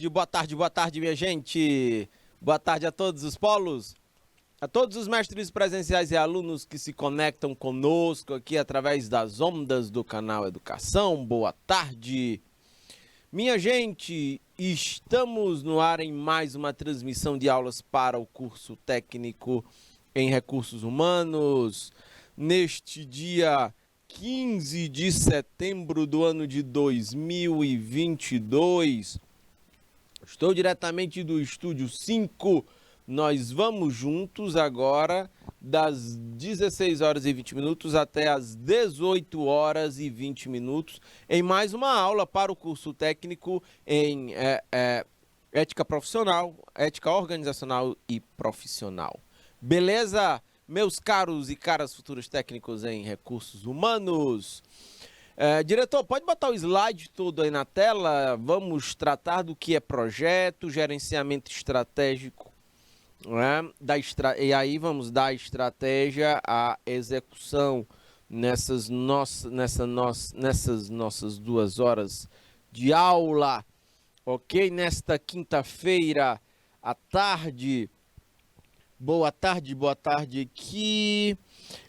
boa tarde, minha gente. Boa tarde a todos os polos, a todos os mestres presenciais e alunos que se conectam conosco aqui através das ondas do canal Educação. Boa tarde. Minha gente, estamos no ar em mais uma transmissão de aulas para o curso técnico em recursos humanos, neste dia 15 de setembro do ano de 2022. Estou diretamente do Estúdio 5. Nós vamos juntos agora das 16 horas e 20 minutos até as 18 horas e 20 minutos em mais uma aula para o curso técnico em ética profissional, ética organizacional e profissional. Beleza, meus caros e caras futuros técnicos em recursos humanos? Diretor, pode botar o slide todo aí na tela? Vamos tratar do que é projeto, gerenciamento estratégico, né? E aí vamos dar estratégia à execução nessas nossas 2 horas de aula, ok? Nesta quinta-feira à tarde. Boa tarde aqui.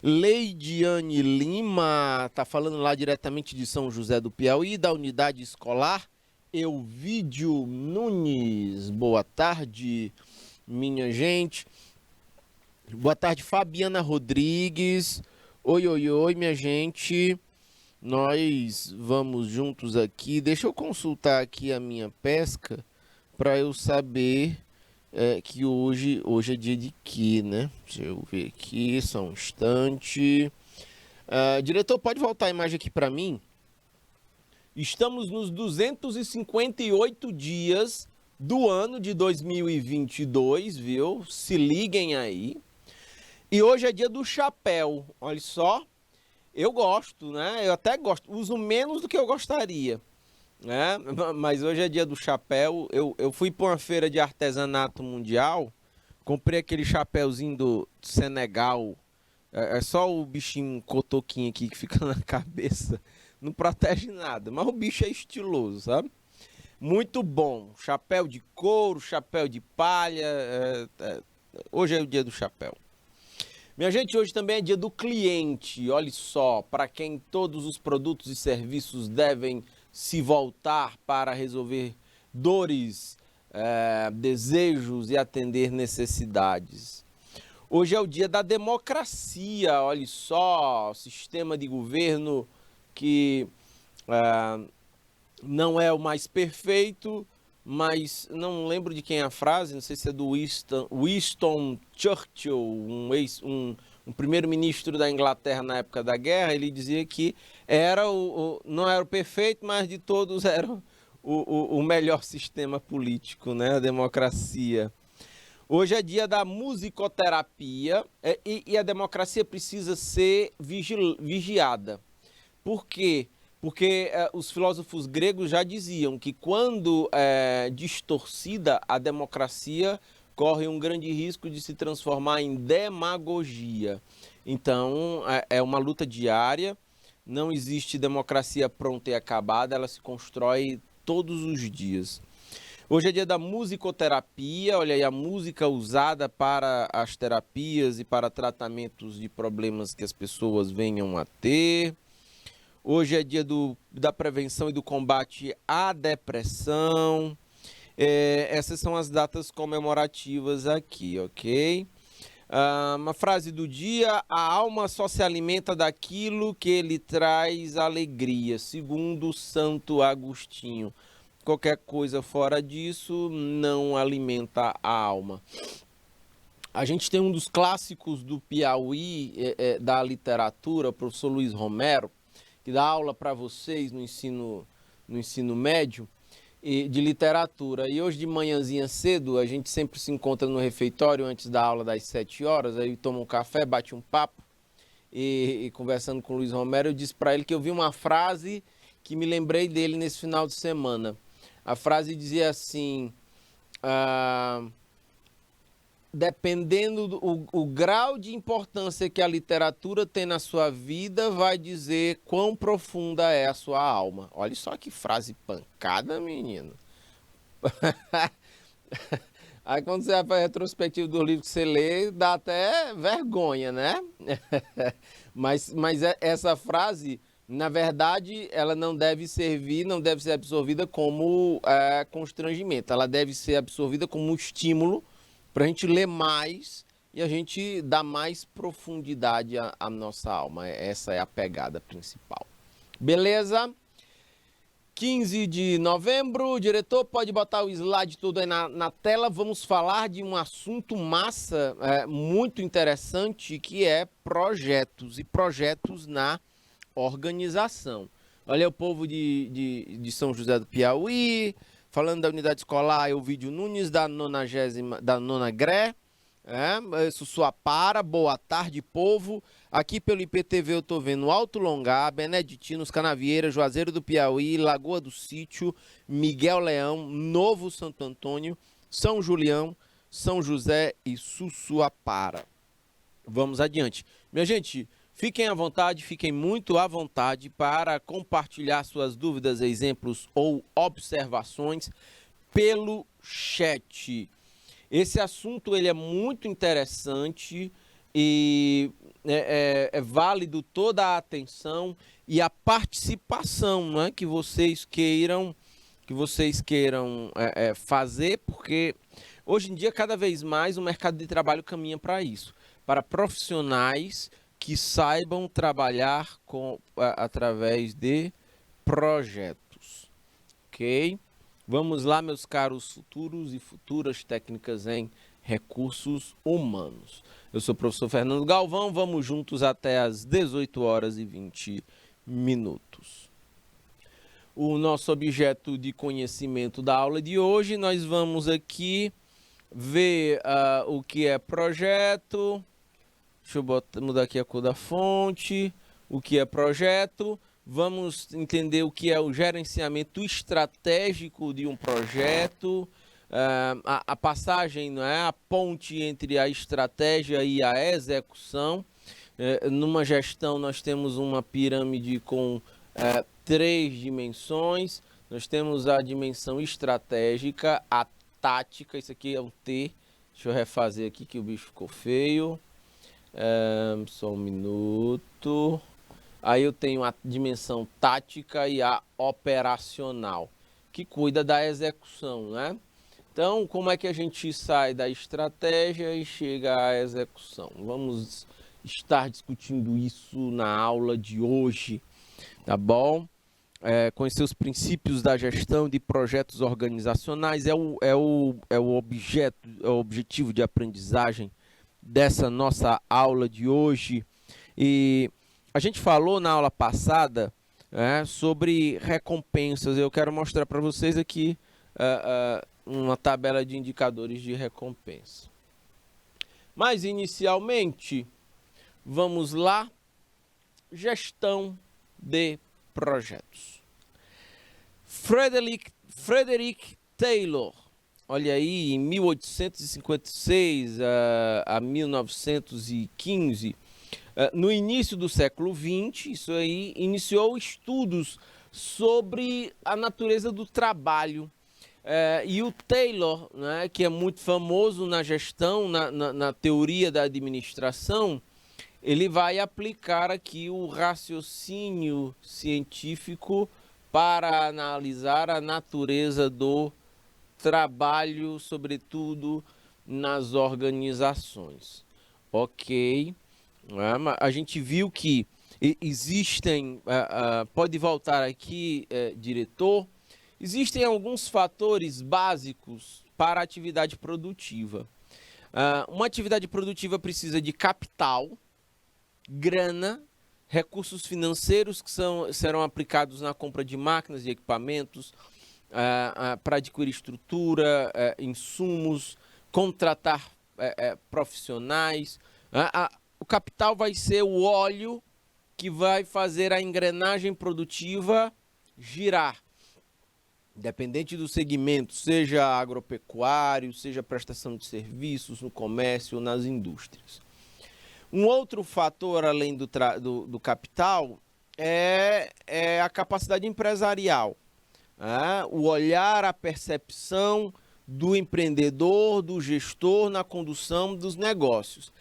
Leidiane Lima tá falando lá diretamente de São José do Piauí, da unidade escolar Elvídio Nunes. Boa tarde, minha gente. Boa tarde, Fabiana Rodrigues. Oi, minha gente. Nós vamos juntos aqui. Deixa eu consultar aqui a minha pesca para eu saber que hoje é dia de quê, né? Deixa eu ver aqui, só um instante. Diretor, pode voltar a imagem aqui para mim? Estamos nos 258 dias do ano de 2022, viu? Se liguem aí. E hoje é dia do chapéu, olha só. Eu gosto, né? Eu até gosto, uso menos do que eu gostaria, né? Mas hoje é dia do chapéu. Eu fui para uma feira de artesanato mundial, comprei aquele chapéuzinho do Senegal. É só o bichinho cotoquinho aqui que fica na cabeça, não protege nada, mas o bicho é estiloso, sabe? Muito bom, chapéu de couro, chapéu de palha. Hoje é o dia do chapéu. Minha gente, hoje também é dia do cliente. Olha só, para quem todos os produtos e serviços devem se voltar para resolver dores, desejos e atender necessidades. Hoje é o dia da democracia. Olha só, sistema de governo que não é o mais perfeito, mas não lembro de quem é a frase, não sei se é do Winston Churchill, um primeiro-ministro da Inglaterra na época da guerra. Ele dizia que não era o perfeito, mas de todos era o melhor sistema político, né? A democracia. Hoje é dia da musicoterapia e a democracia precisa ser vigiada. Por quê? Porque os filósofos gregos já diziam que quando distorcida, a democracia corre um grande risco de se transformar em demagogia. Então, é uma luta diária, não existe democracia pronta e acabada, ela se constrói todos os dias. Hoje é dia da musicoterapia, olha aí, a música usada para as terapias e para tratamentos de problemas que as pessoas venham a ter. Hoje é dia da prevenção e do combate à depressão. Essas são as datas comemorativas aqui, ok? Uma frase do dia: a alma só se alimenta daquilo que lhe traz alegria, segundo Santo Agostinho. Qualquer coisa fora disso não alimenta a alma. A gente tem um dos clássicos do Piauí, da literatura, o professor Luiz Romero, que dá aula para vocês no ensino médio de literatura. E hoje de manhãzinha cedo, a gente sempre se encontra no refeitório antes da aula das 7 horas, aí toma um café, bate um papo, e conversando com o Luiz Romero, eu disse para ele que eu vi uma frase que me lembrei dele nesse final de semana. A frase dizia assim: dependendo do grau de importância que a literatura tem na sua vida, vai dizer quão profunda é a sua alma. Olha só que frase pancada, menino. Aí quando você vai para a retrospectiva do livro que você lê, dá até vergonha, né? Mas essa frase, na verdade, ela não deve servir, não deve ser absorvida como constrangimento. Ela deve ser absorvida como um estímulo para a gente ler mais e a gente dar mais profundidade à nossa alma. Essa é a pegada principal. Beleza? 15 de novembro, o diretor pode botar o slide todo aí na tela. Vamos falar de um assunto massa, muito interessante, que é projetos e projetos na organização. Olha o povo de São José do Piauí, falando da unidade escolar, o vídeo Nunes da 90ª, da 9ª GRE. Sussuapara, boa tarde, povo. Aqui pelo IPTV eu tô vendo Alto Longar, Beneditinos, Canavieira, Juazeiro do Piauí, Lagoa do Sítio, Miguel Leão, Novo Santo Antônio, São Julião, São José e Sussuapara. Vamos adiante. Minha gente, fiquem à vontade, fiquem muito à vontade para compartilhar suas dúvidas, exemplos ou observações pelo chat. Esse assunto ele é muito interessante e é válido toda a atenção e a participação, né, que vocês queiram fazer, porque hoje em dia cada vez mais o mercado de trabalho caminha para isso, para profissionais que saibam trabalhar através de projetos, ok? Vamos lá, meus caros futuros e futuras técnicas em recursos humanos. Eu sou o professor Fernando Galvão, vamos juntos até às 18h20. O nosso objeto de conhecimento da aula de hoje, nós vamos aqui ver o que é projeto. Deixa eu mudar aqui a cor da fonte. O que é projeto. Vamos entender o que é o gerenciamento estratégico de um projeto, a passagem, não é? A ponte entre a estratégia e a execução. Numa gestão nós temos uma pirâmide com 3 dimensões. Nós temos a dimensão estratégica, a tática, isso aqui é um T. Deixa eu refazer aqui que o bicho ficou feio. Só um minuto. Aí eu tenho a dimensão tática e a operacional, que cuida da execução, né? Então, como é que a gente sai da estratégia e chega à execução? Vamos estar discutindo isso na aula de hoje, tá bom? Conhecer os princípios da gestão de projetos organizacionais é o objetivo de aprendizagem dessa nossa aula de hoje. E a gente falou na aula passada sobre recompensas. Eu quero mostrar para vocês aqui uma tabela de indicadores de recompensa. Mas, inicialmente, vamos lá. Gestão de projetos. Frederick Taylor, olha aí, em 1856 a 1915, no início do século XX, isso aí iniciou estudos sobre a natureza do trabalho. E o Taylor, né, que é muito famoso na gestão, na teoria da administração, ele vai aplicar aqui o raciocínio científico para analisar a natureza do trabalho, sobretudo nas organizações. Ok. A gente viu que existem, pode voltar aqui, diretor, existem alguns fatores básicos para a atividade produtiva. Uma atividade produtiva precisa de capital, grana, recursos financeiros que serão aplicados na compra de máquinas e equipamentos, para adquirir estrutura, insumos, contratar profissionais. O capital vai ser o óleo que vai fazer a engrenagem produtiva girar. Independente do segmento, seja agropecuário, seja prestação de serviços no comércio ou nas indústrias. Um outro fator, além do capital, é a capacidade empresarial. o olhar, a percepção do empreendedor, do gestor na condução dos negócios.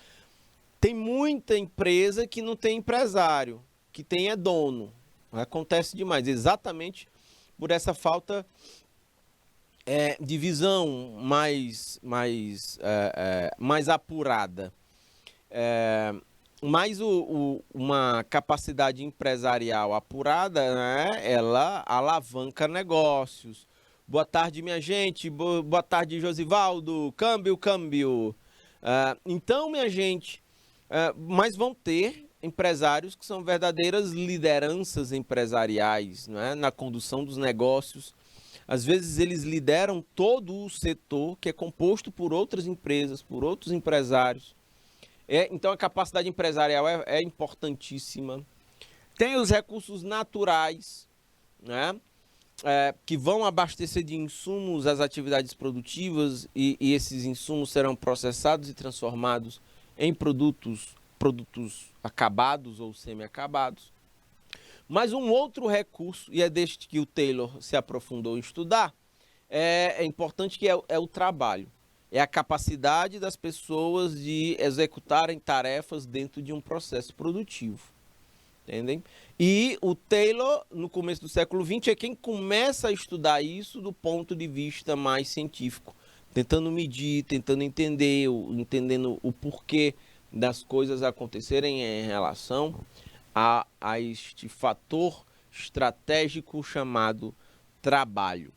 Tem muita empresa que não tem empresário, que tem é dono. Acontece demais, exatamente por essa falta de visão mais apurada. Mas uma capacidade empresarial apurada, né, ela alavanca negócios. Boa tarde, minha gente. Boa tarde, Josivaldo. Câmbio. Então, minha gente, mas vão ter empresários que são verdadeiras lideranças empresariais, né, na condução dos negócios. Às vezes eles lideram todo o setor que é composto por outras empresas, por outros empresários. Então a capacidade empresarial é importantíssima. Tem os recursos naturais, né, que vão abastecer de insumos as atividades produtivas e esses insumos serão processados e transformados em produtos acabados ou semi-acabados. Mas um outro recurso, e é deste que o Taylor se aprofundou em estudar, é importante, que é o trabalho. É a capacidade das pessoas de executarem tarefas dentro de um processo produtivo. Entendem? E o Taylor, no começo do século XX, é quem começa a estudar isso do ponto de vista mais científico, tentando medir, tentando entendendo o porquê das coisas acontecerem em relação a este fator estratégico chamado trabalho.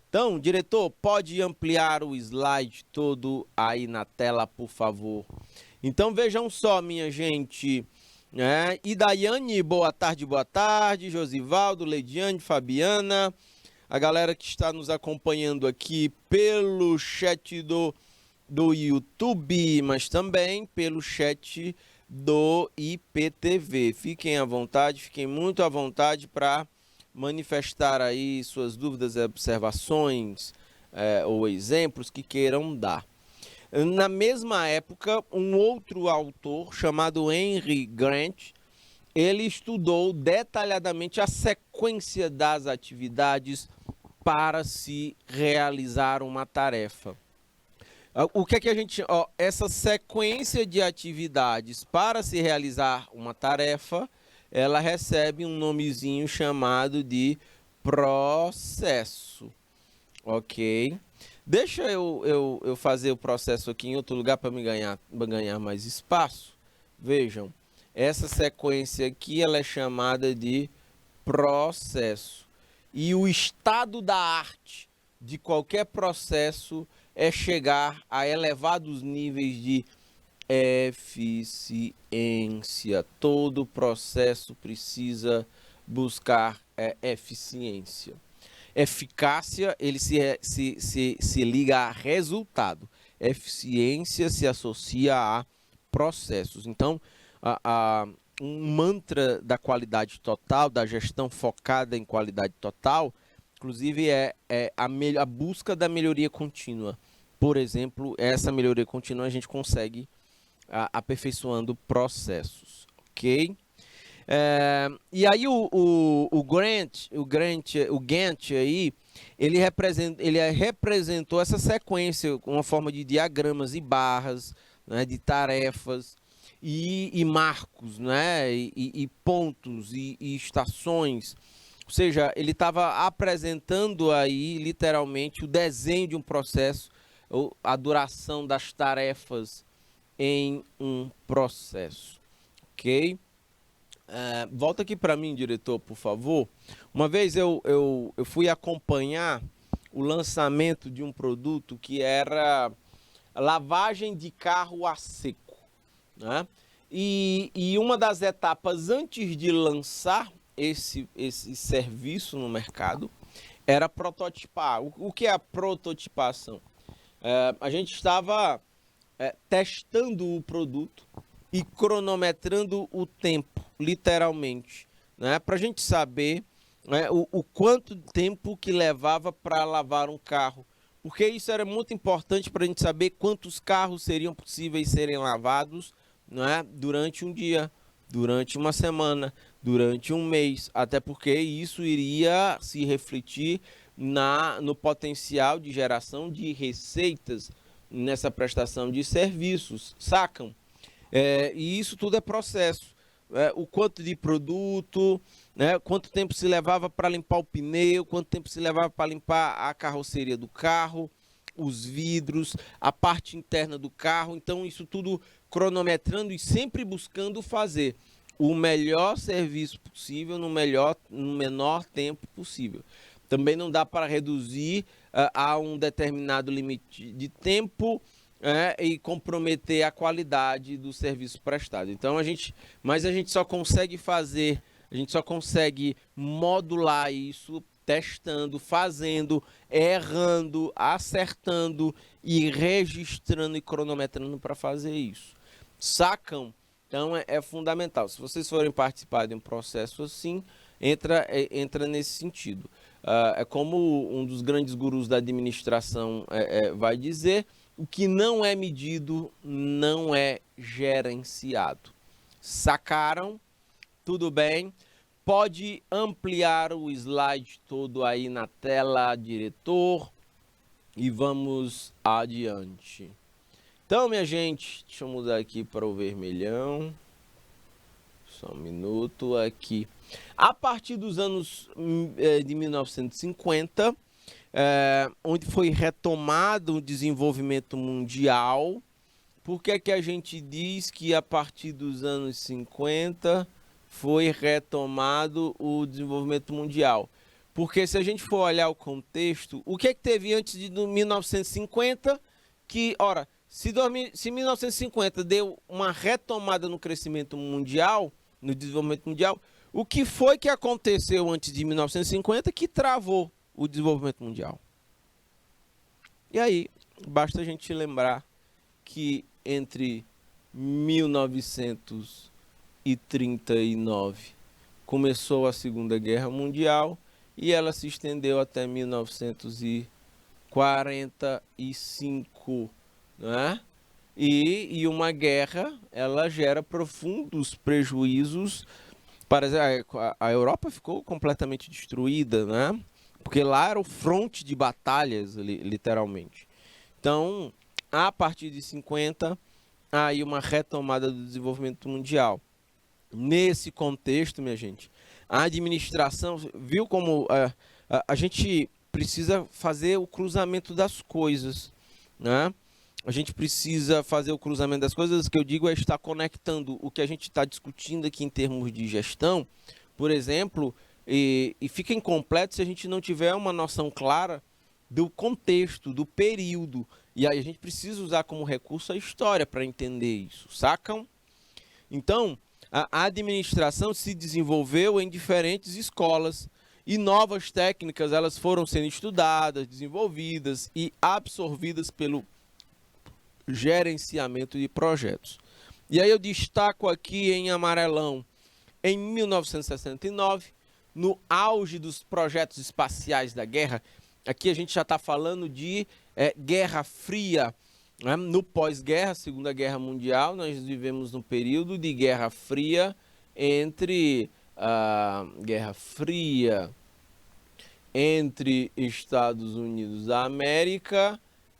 Então, diretor, pode ampliar o slide todo aí na tela, por favor. Então, vejam só, minha gente. E Daiane, boa tarde. Josivaldo, Leidiane, Fabiana. A galera que está nos acompanhando aqui pelo chat do YouTube, mas também pelo chat do IPTV. Fiquem à vontade, fiquem muito à vontade para manifestar aí suas dúvidas, observações ou exemplos que queiram dar. Na mesma época, um outro autor chamado Henry Grant, ele estudou detalhadamente a sequência das atividades para se realizar uma tarefa. O que é que a gente... essa sequência de atividades para se realizar uma tarefa, ela recebe um nomezinho chamado de processo. Ok? Deixa eu fazer o processo aqui em outro lugar para ganhar mais espaço. Vejam, essa sequência aqui ela é chamada de processo. E o estado da arte de qualquer processo é chegar a elevados níveis de eficiência. Todo processo precisa buscar eficiência. Eficácia, ele se liga a resultado. Eficiência se associa a processos. Então, um mantra da qualidade total, da gestão focada em qualidade total, inclusive é a busca da melhoria contínua. Por exemplo, essa melhoria contínua a gente consegue aperfeiçoando processos, ok? E aí o Gantt aí, ele representou essa sequência com uma forma de diagramas e barras, né, de tarefas e marcos, né, e pontos e estações. Ou seja, ele estava apresentando aí literalmente o desenho de um processo, a duração das tarefas em um processo, ok? Volta aqui para mim, diretor, por favor. Uma vez eu fui acompanhar o lançamento de um produto que era lavagem de carro a seco, né? E uma das etapas antes de lançar esse serviço no mercado era prototipar. O que é a prototipação? A gente estava testando o produto e cronometrando o tempo, literalmente, né? Para a gente saber, né, o quanto tempo que levava para lavar um carro. Porque isso era muito importante para a gente saber quantos carros seriam possíveis serem lavados, né, durante um dia, durante uma semana, durante um mês. Até porque isso iria se refletir no potencial de geração de receitas nessa prestação de serviços, sacam? E isso tudo é processo. O quanto de produto, né, quanto tempo se levava para limpar o pneu, quanto tempo se levava para limpar a carroceria do carro, os vidros, a parte interna do carro. Então, isso tudo cronometrando e sempre buscando fazer o melhor serviço possível no menor tempo possível. Também não dá para reduzir a um determinado limite de tempo e comprometer a qualidade do serviço prestado. Então a gente só consegue fazer, a gente só consegue modular isso testando, fazendo, errando, acertando e registrando e cronometrando para fazer isso. Sacam? Então é fundamental. Se vocês forem participar de um processo assim, entra nesse sentido. É como um dos grandes gurus da administração vai dizer: o que não é medido não é gerenciado. Sacaram? Tudo bem? Pode ampliar o slide todo aí na tela, diretor, e vamos adiante. Então, minha gente, deixa eu mudar aqui para o vermelhão. Só um minuto aqui. A partir dos anos de 1950, onde foi retomado o desenvolvimento mundial. Por que é que a gente diz que a partir dos anos 50 foi retomado o desenvolvimento mundial? Porque se a gente for olhar o contexto, o que é que teve antes de 1950? Que, ora, se 1950 deu uma retomada no crescimento mundial, no desenvolvimento mundial, o que foi que aconteceu antes de 1950 que travou o desenvolvimento mundial? E aí, basta a gente lembrar que entre 1939 começou a Segunda Guerra Mundial e ela se estendeu até 1945, né? E uma guerra, ela gera profundos prejuízos. A Europa ficou completamente destruída, né? Porque lá era o fronte de batalhas, literalmente. Então, a partir de 50, há aí uma retomada do desenvolvimento mundial. Nesse contexto, minha gente, a administração, viu como a gente precisa fazer o cruzamento das coisas, né? A gente precisa fazer o cruzamento das coisas, que eu digo é estar conectando o que a gente está discutindo aqui em termos de gestão, por exemplo, e fica incompleto se a gente não tiver uma noção clara do contexto, do período. E aí a gente precisa usar como recurso a história para entender isso, sacam? Então, a administração se desenvolveu em diferentes escolas e novas técnicas elas foram sendo estudadas, desenvolvidas e absorvidas pelo gerenciamento de projetos. E aí eu destaco aqui em amarelão, em 1969, no auge dos projetos espaciais da guerra. Aqui a gente já está falando de Guerra Fria, né? No pós-guerra, Segunda Guerra Mundial, nós vivemos num período de Guerra Fria entre Estados Unidos da América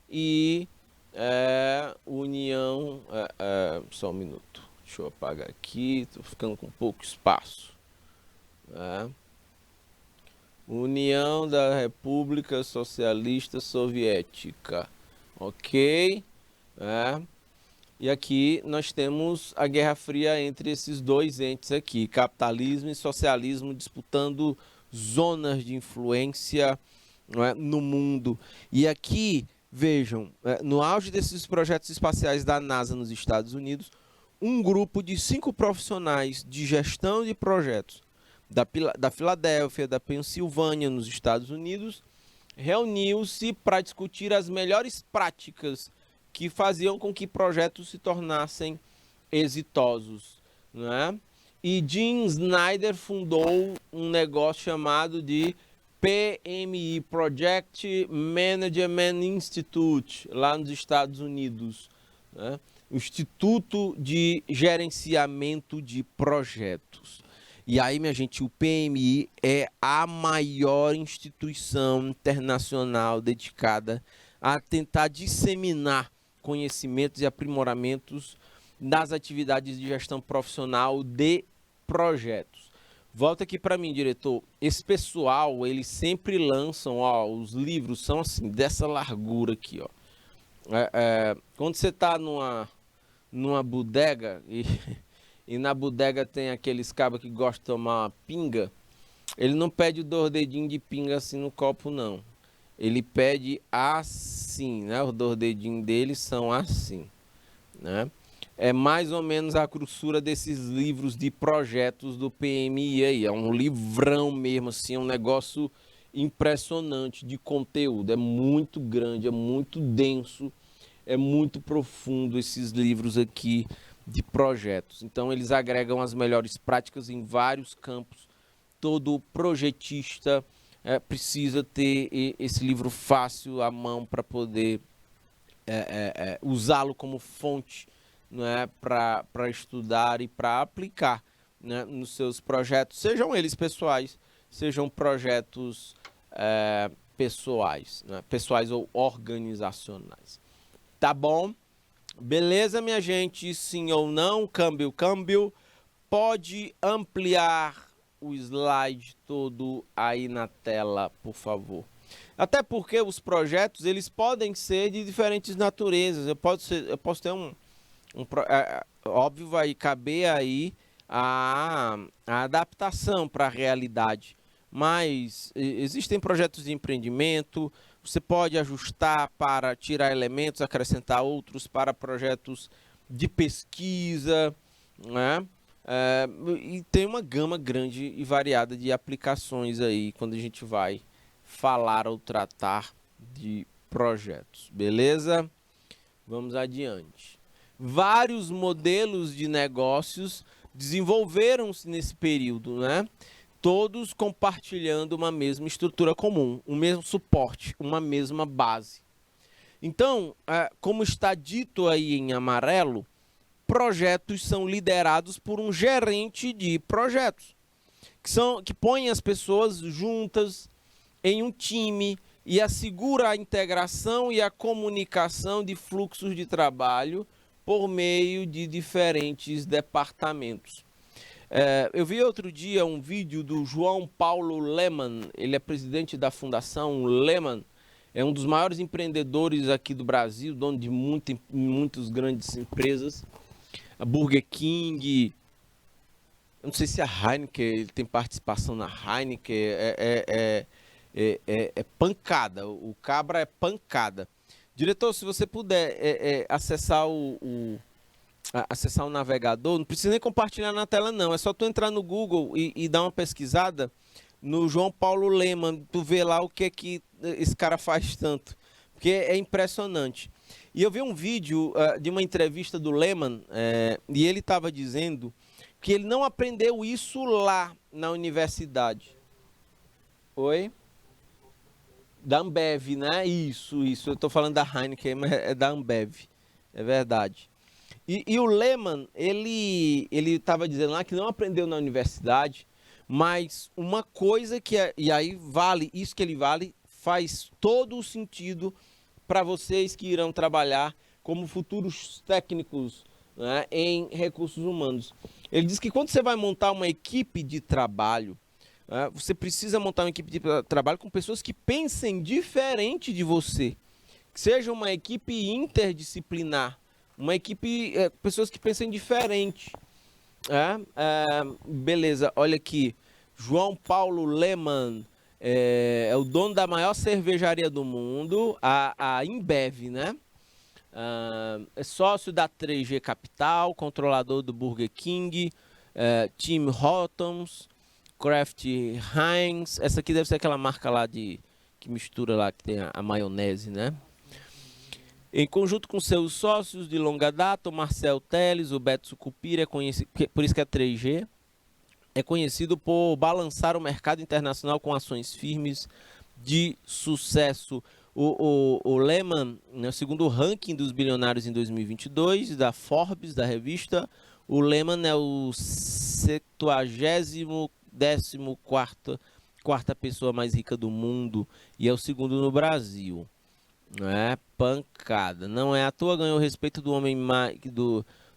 e União... só um minuto, deixa eu apagar aqui, estou ficando com pouco espaço. União da República Socialista Soviética, ok? E aqui nós temos a Guerra Fria entre esses dois entes aqui, capitalismo e socialismo disputando zonas de influência, não é, no mundo. E aqui, vejam, no auge desses projetos espaciais da NASA nos Estados Unidos, um grupo de 5 profissionais de gestão de projetos da Filadélfia, da Pensilvânia, nos Estados Unidos, reuniu-se para discutir as melhores práticas que faziam com que projetos se tornassem exitosos, né? E Jim Snyder fundou um negócio chamado de PMI, Project Management Institute, lá nos Estados Unidos, né? O Instituto de Gerenciamento de Projetos. E aí, minha gente, o PMI é a maior instituição internacional dedicada a tentar disseminar conhecimentos e aprimoramentos das atividades de gestão profissional de projetos. Volta aqui para mim, diretor. Esse pessoal, eles sempre lançam, ó, os livros são assim, dessa largura aqui, ó. Quando você está numa bodega e na bodega tem aqueles cabas que gostam de tomar uma pinga, ele não pede 2 dedinhos de pinga assim no copo, não. Ele pede assim, né? Os 2 dedinhos dele são assim, né? É mais ou menos a grossura desses livros de projetos do PMI aí. É um livrão mesmo, assim, é um negócio impressionante de conteúdo. É muito grande, é muito denso, é muito profundo esses livros aqui de projetos. Então, eles agregam as melhores práticas em vários campos. Todo projetista precisa ter esse livro fácil à mão para poder usá-lo como fonte, né, para estudar e para aplicar, né, nos seus projetos, sejam eles pessoais, sejam projetos pessoais, né, pessoais ou organizacionais. Tá bom? Beleza, minha gente? Sim ou não? Câmbio, câmbio. Pode ampliar o slide todo aí na tela, por favor. Até porque os projetos, eles podem ser de diferentes naturezas. Eu posso ter óbvio, vai caber aí a adaptação para a realidade. Mas existem projetos de empreendimento, você pode ajustar para tirar elementos, acrescentar outros para projetos de pesquisa, né? E tem uma gama grande e variada de aplicações aí quando a gente vai falar ou tratar de projetos, beleza? Vamos adiante. Vários modelos de negócios desenvolveram-se nesse período, né? Todos compartilhando uma mesma estrutura comum, um mesmo suporte, uma mesma base. Então, como está dito aí em amarelo, projetos são liderados por um gerente de projetos, que põe as pessoas juntas em um time e assegura a integração e a comunicação de fluxos de trabalho por meio de diferentes departamentos. Eu vi outro dia um vídeo do João Paulo Lemann, ele é presidente da Fundação Lemann, é um dos maiores empreendedores aqui do Brasil, dono de muitas grandes empresas, a Burger King, eu não sei se a Heineken, ele tem participação na Heineken, é pancada, o cabra é pancada. Diretor, se você puder acessar acessar o navegador, não precisa nem compartilhar na tela não, é só tu entrar no Google e dar uma pesquisada no João Paulo Lemann, tu vê lá o que é que esse cara faz tanto, porque é impressionante. E eu vi um vídeo de uma entrevista do Lemann, e ele estava dizendo que ele não aprendeu isso lá na universidade. Oi? Da Ambev, né? Isso. Eu estou falando da Heineken, mas é da Ambev. É verdade. E o Lemann, ele estava dizendo lá que não aprendeu na universidade, mas uma coisa e aí vale, isso que ele vale, faz todo o sentido para vocês que irão trabalhar como futuros técnicos, né, em recursos humanos. Ele diz que quando você vai montar uma equipe de trabalho, você precisa montar uma equipe de trabalho com pessoas que pensem diferente de você, que seja uma equipe interdisciplinar, uma equipe, pessoas que pensem diferente. Beleza, olha aqui, João Paulo Lemann é o dono da maior cervejaria do mundo, a Embev, né? É sócio da 3G Capital, controlador do Burger King, Tim Hortons, Kraft Heinz. Essa aqui deve ser aquela marca lá que mistura lá, que tem a maionese, né? Em conjunto com seus sócios de longa data, o Marcel Teles, o Beto Sucupira, por isso que é 3G, é conhecido por balançar o mercado internacional com ações firmes de sucesso. O Lemann, né, segundo o ranking dos bilionários em 2022, da Forbes, da revista, O Lehman é o 70º, 14ª pessoa mais rica do mundo e é o segundo no Brasil. É pancada. Não é à toa ganhou o respeito do homem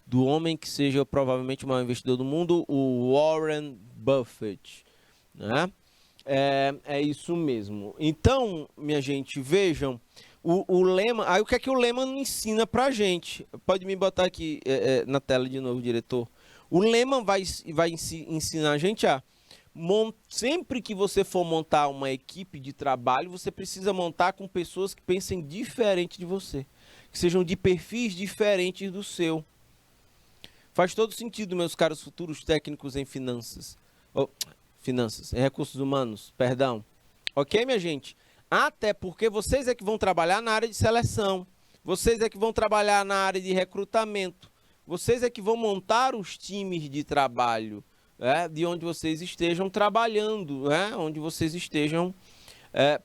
do homem que seja provavelmente o maior investidor do mundo, o Warren Buffett, né? É isso mesmo. Então, minha gente, vejam o Lehman. Aí o que é que o Lehman ensina pra gente? Pode me botar aqui na tela de novo, diretor. O Lehman vai ensinar a gente a sempre que você for montar uma equipe de trabalho, você precisa montar com pessoas que pensem diferente de você, que sejam de perfis diferentes do seu. Faz todo sentido, meus caros futuros técnicos em finanças. Em recursos humanos, perdão. Ok, minha gente? Até porque vocês é que vão trabalhar na área de seleção, vocês é que vão trabalhar na área de recrutamento, vocês é que vão montar os times de trabalho, de onde vocês estejam trabalhando, onde vocês estejam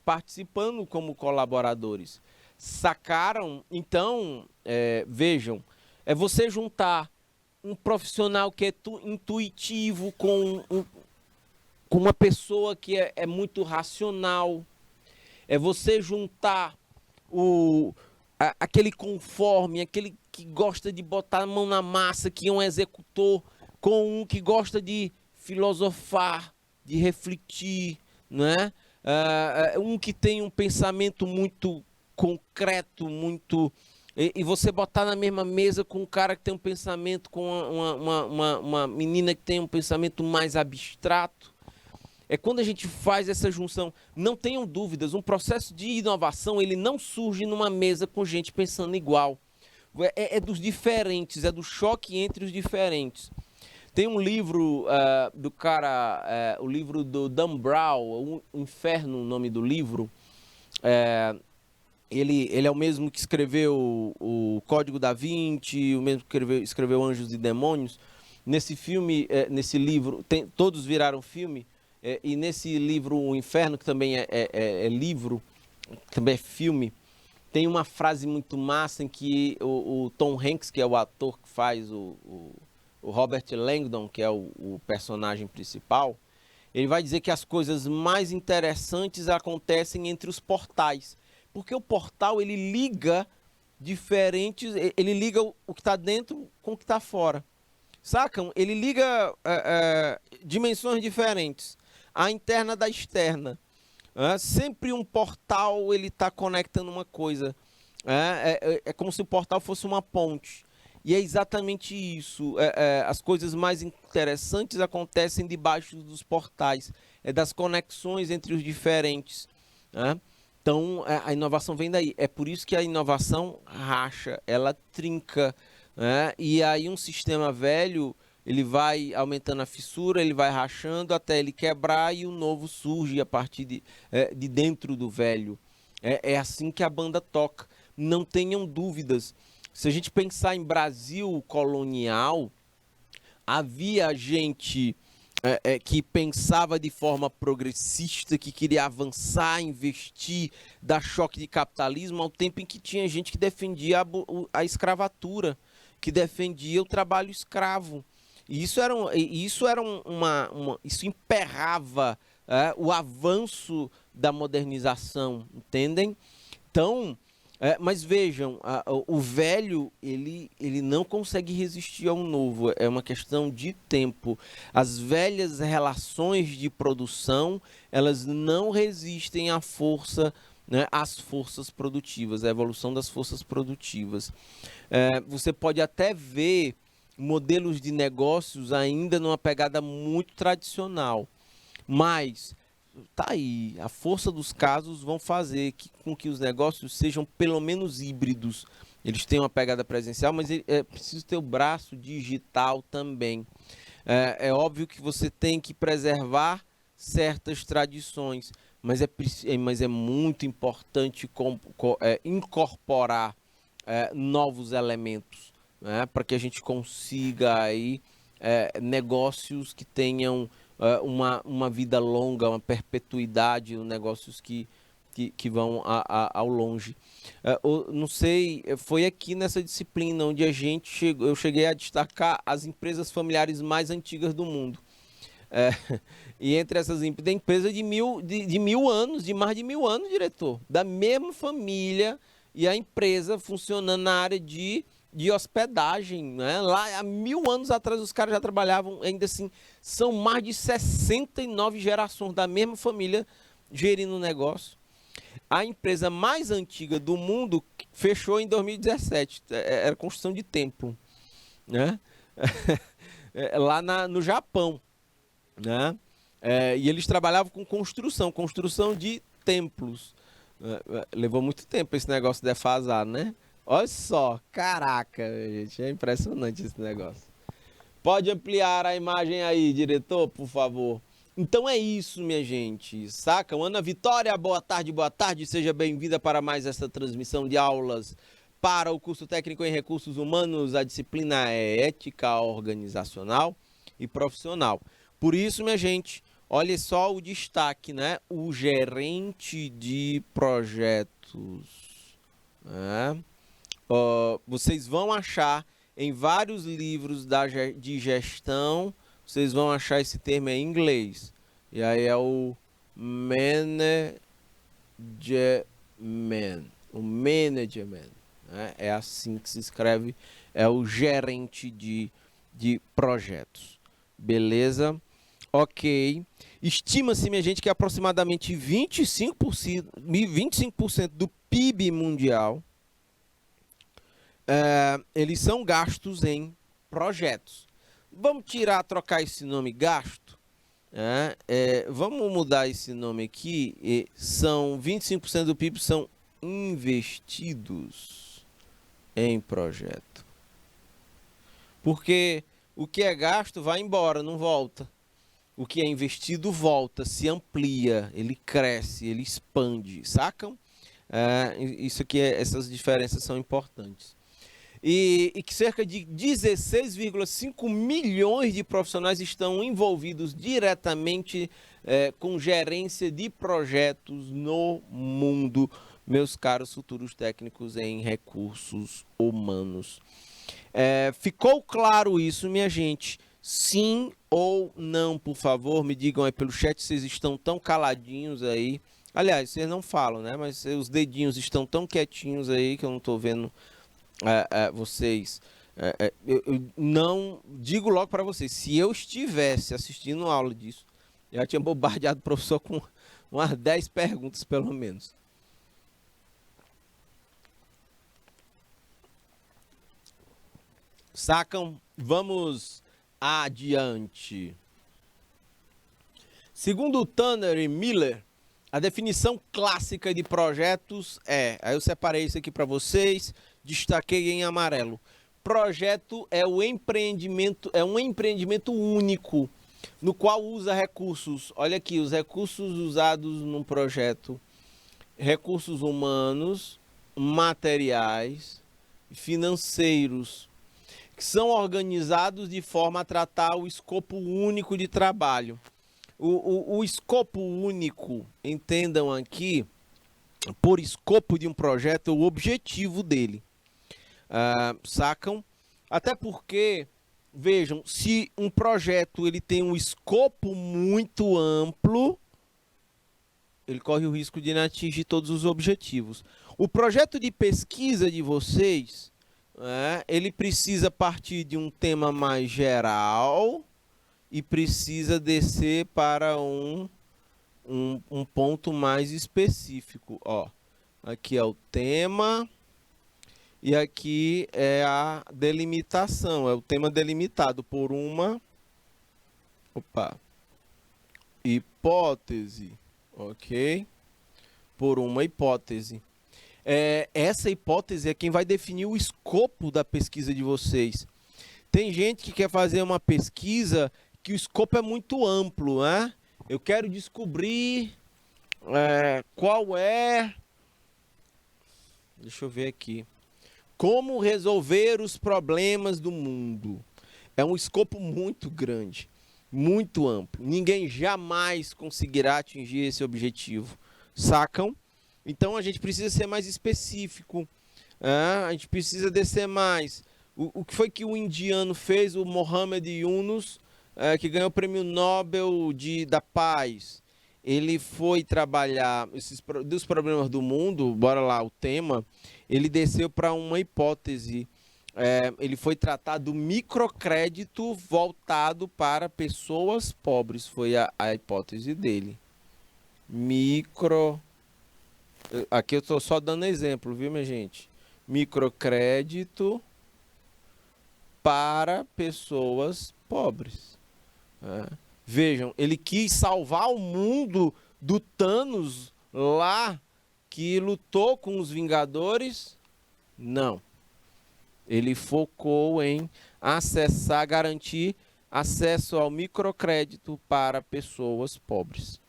participando como colaboradores. Sacaram? Então, vejam, é você juntar um profissional que é intuitivo com uma pessoa que é muito racional. É você juntar aquele conforme, aquele que gosta de botar a mão na massa, que é um executor, com um que gosta de filosofar, de refletir, né? Um que tem um pensamento muito concreto, muito... E você botar na mesma mesa com um cara que tem um pensamento, com uma menina que tem um pensamento mais abstrato. É quando a gente faz essa junção, não tenham dúvidas, um processo de inovação, ele não surge numa mesa com gente pensando igual. É dos diferentes, é do choque entre os diferentes. Tem um livro do cara, o livro do Dan Brown, O Inferno, o nome do livro. Ele é o mesmo que escreveu o Código da Vinci, o mesmo que escreveu Anjos e Demônios. Nesse filme, nesse livro, todos viraram filme. E nesse livro, O Inferno, que também é livro, também é filme, tem uma frase muito massa em que o Tom Hanks, que é o ator que faz o Robert Langdon, que é o personagem principal, ele vai dizer que as coisas mais interessantes acontecem entre os portais. Porque o portal, ele liga ele liga o que está dentro com o que está fora. Sacam? Ele liga dimensões diferentes. A interna da externa. Sempre um portal ele está conectando uma coisa. É como se o portal fosse uma ponte. E é exatamente isso. As coisas mais interessantes acontecem debaixo dos portais. É das conexões entre os diferentes. Então, a inovação vem daí. É por isso que a inovação racha, ela trinca. E aí um sistema velho... ele vai aumentando a fissura, ele vai rachando até ele quebrar e o novo surge a partir de dentro do velho. É assim que a banda toca. Não tenham dúvidas. Se a gente pensar em Brasil colonial, havia gente que pensava de forma progressista, que queria avançar, investir, dar choque de capitalismo, ao tempo em que tinha gente que defendia a escravatura, que defendia o trabalho escravo. E isso emperrava o avanço da modernização, entendem? Então, mas vejam, o velho ele não consegue resistir ao novo, é uma questão de tempo. As velhas relações de produção, elas não resistem à força, às forças produtivas, à evolução das forças produtivas. Você pode até ver modelos de negócios ainda numa pegada muito tradicional, mas tá aí, a força dos casos vão fazer com que os negócios sejam pelo menos híbridos. Eles têm uma pegada presencial, mas é preciso ter o braço digital também. É óbvio que você tem que preservar certas tradições, mas é muito importante incorporar novos elementos, para que a gente consiga aí negócios que tenham uma vida longa, uma perpetuidade, negócios que que vão ao longe. Não sei, foi aqui nessa disciplina onde eu cheguei a destacar as empresas familiares mais antigas do mundo. E entre essas tem empresa de mil anos, de mais de 1000 anos, diretor, da mesma família, e a empresa funcionando na área de hospedagem, né? Lá há 1000 anos atrás os caras já trabalhavam, ainda assim, são mais de 69 gerações da mesma família gerindo o negócio. A empresa mais antiga do mundo fechou em 2017, era construção de templo, né? Lá no Japão, né? E eles trabalhavam com construção de templos. Levou muito tempo esse negócio defasar, né? Olha só, caraca, gente, é impressionante esse negócio. Pode ampliar a imagem aí, diretor, por favor. Então é isso, minha gente, saca? Ana Vitória, boa tarde, seja bem-vinda para mais essa transmissão de aulas para o curso técnico em recursos humanos. A disciplina é ética organizacional e profissional. Por isso, minha gente, olha só o destaque, né? O gerente de projetos, né? Vocês vão achar em vários livros de gestão, vocês vão achar esse termo em inglês. E aí é o management. O management, né? É assim que se escreve, é o gerente de projetos. Beleza? Ok. Estima-se, minha gente, que aproximadamente 25% do PIB mundial eles são gastos em projetos. Vamos trocar esse nome gasto? Vamos mudar esse nome aqui. São 25% do PIB são investidos em projeto. Porque o que é gasto vai embora, não volta. O que é investido volta, se amplia, ele cresce, ele expande, sacam? Isso aqui, essas diferenças são importantes. E que cerca de 16,5 milhões de profissionais estão envolvidos diretamente com gerência de projetos no mundo, meus caros futuros técnicos em recursos humanos. Ficou claro isso, minha gente? Sim ou não, por favor, me digam aí pelo chat, vocês estão tão caladinhos aí. Aliás, vocês não falam, né? Mas os dedinhos estão tão quietinhos aí que eu não estou vendo vocês. Eu não digo logo para vocês, se eu estivesse assistindo uma aula disso, eu já tinha bombardeado o professor com umas 10 perguntas pelo menos. Sacam? Vamos adiante. Segundo Tanner e Miller, a definição clássica de projetos aí eu separei isso aqui para vocês, destaquei em amarelo. Projeto é um empreendimento único, no qual usa recursos, olha aqui, os recursos usados num projeto, recursos humanos, materiais, financeiros, que são organizados de forma a tratar o escopo único de trabalho. O escopo único, entendam aqui, por escopo de um projeto, o objetivo dele. Sacam? Até porque, vejam, se um projeto ele tem um escopo muito amplo, ele corre o risco de não atingir todos os objetivos. O projeto de pesquisa de vocês, ele precisa partir de um tema mais geral e precisa descer para um ponto mais específico. Aqui é o tema e aqui é a delimitação. É o tema delimitado por uma hipótese, ok? Por uma hipótese. Essa hipótese é quem vai definir o escopo da pesquisa de vocês. Tem gente que quer fazer uma pesquisa que o escopo é muito amplo, né? Eu quero descobrir qual é... Deixa eu ver aqui. Como resolver os problemas do mundo. É um escopo muito grande, muito amplo. Ninguém jamais conseguirá atingir esse objetivo. Sacam? Então a gente precisa ser mais específico, a gente precisa descer mais. O que foi que o indiano fez, o Mohamed Yunus, que ganhou o Prêmio Nobel da Paz? Ele foi trabalhar dos problemas do mundo, bora lá o tema, ele desceu para uma hipótese. Ele foi tratar do microcrédito voltado para pessoas pobres, foi a hipótese dele. Aqui eu estou só dando exemplo, viu, minha gente? Microcrédito para pessoas pobres. Vejam, ele quis salvar o mundo do Thanos lá que lutou com os Vingadores? Não. Ele focou em garantir acesso ao microcrédito para pessoas pobres.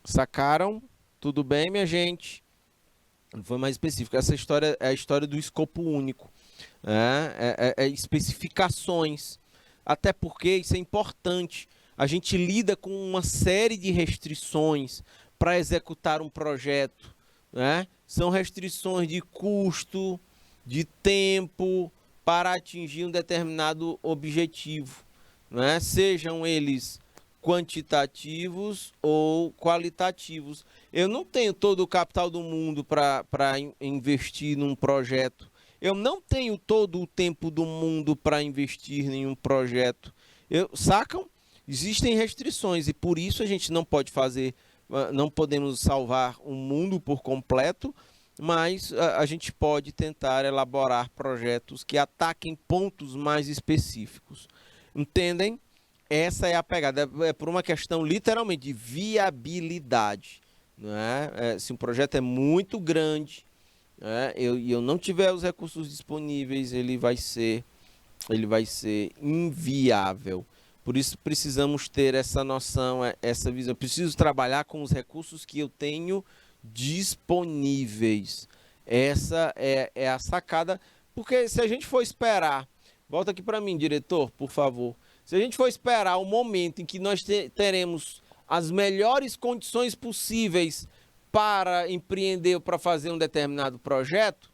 Sacaram? Tudo bem, minha gente? Foi mais específico. Essa história é a história do escopo único. Especificações. Até porque isso é importante. A gente lida com uma série de restrições para executar um projeto. São restrições de custo, de tempo, para atingir um determinado objetivo. Sejam eles quantitativos ou qualitativos. Eu não tenho todo o capital do mundo para investir num projeto. Eu não tenho todo o tempo do mundo para investir em um projeto. Sacam? Existem restrições e por isso a gente não pode fazer, não podemos salvar o mundo por completo, mas a gente pode tentar elaborar projetos que ataquem pontos mais específicos. Entendem? Essa é a pegada, é por uma questão literalmente de viabilidade. Se um projeto é muito grande, e eu não tiver os recursos disponíveis, ele vai ser inviável. Por isso precisamos ter essa noção, essa visão. Eu preciso trabalhar com os recursos que eu tenho disponíveis. Essa é a sacada, porque se a gente for esperar, volta aqui para mim, diretor, por favor. Se a gente for esperar o momento em que nós teremos as melhores condições possíveis para empreender ou para fazer um determinado projeto,